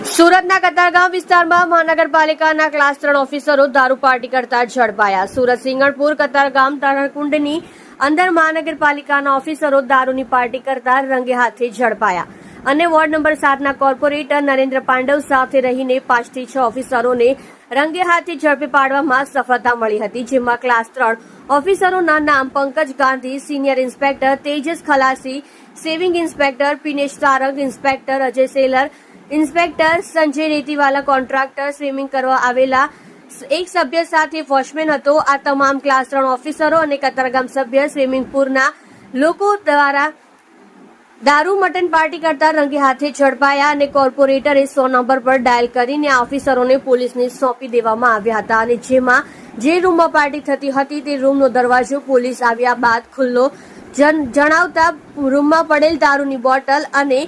સુરતના કતારગામ વિસ્તારમાં મહાનગરપાલિકાના ક્લાસ 3 ઓફિસરો દારૂ પાર્ટી કરતા ઝડપાયા। સુરત સિંગણપુર કતારગામ તરણકુંડની અંદર મહાનગરપાલિકાના ઓફિસરો દારૂની પાર્ટી કરતા રંગે હાથે ઝડપાયા અને વોર્ડ નંબર 7ના કોર્પોરેટર નરેન્દ્ર પાંડવ સાથે રહીને 5 થી 6 ઓફિસરોને રંગે હાથે ઝડપી પાડવામાં સફળતા મળી હતી, જેમાં ક્લાસ 3 ઓફિસરોના નામ Pankaj Gandhi, senior inspector Tejas Khalasi, saving inspector Pinesh Sarang, inspector Ajay Selar, inspector Sanjay Retiwala, contractor swimming કરવા આવેલા એક સભ્ય સાથે વોચમેન હતો। આ તમામ ક્લાસ 3 ઓફિસરો અને કતારગામ સભ્ય સ્વિમિંગ પુલના લોકો દ્વારા દારૂ મટન પાર્ટી કરતા રંગે હાથે ઝડપાયા અને કોર્પોરેટરે 100 નંબર પર ડાયલ કરીને આ ઓફિસરોને પોલીસને સોંપી દેવામાં આવ્યા હતા અને જેમાં જે રૂમમાં પાર્ટી થતી હતી તે રૂમનો દરવાજો પોલીસ આવ્યા બાદ ખુલ્લો જણાવતા રૂમમાં પડેલ દારૂની બોટલ અને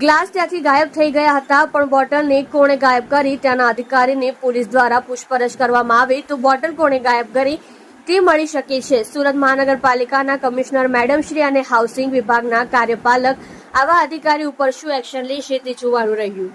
ગ્લાસ ત્યાંથી ગાયબ થઈ ગયા હતા, પણ બોટલને કોણે ગાયબ કરી ત્યાંના અધિકારીને પોલીસ દ્વારા પૂછપરછ કરવામાં આવે તો બોટલ કોણે ગાયબ કરી તે મળી શકે છે। સુરત મહાનગરપાલિકાના કમિશનર મેડમ શ્રી અને હાઉસિંગ વિભાગના કાર્યપાલક આવા અધિકારી ઉપર શું એક્શન લેશે તે જોવાનું રહ્યું।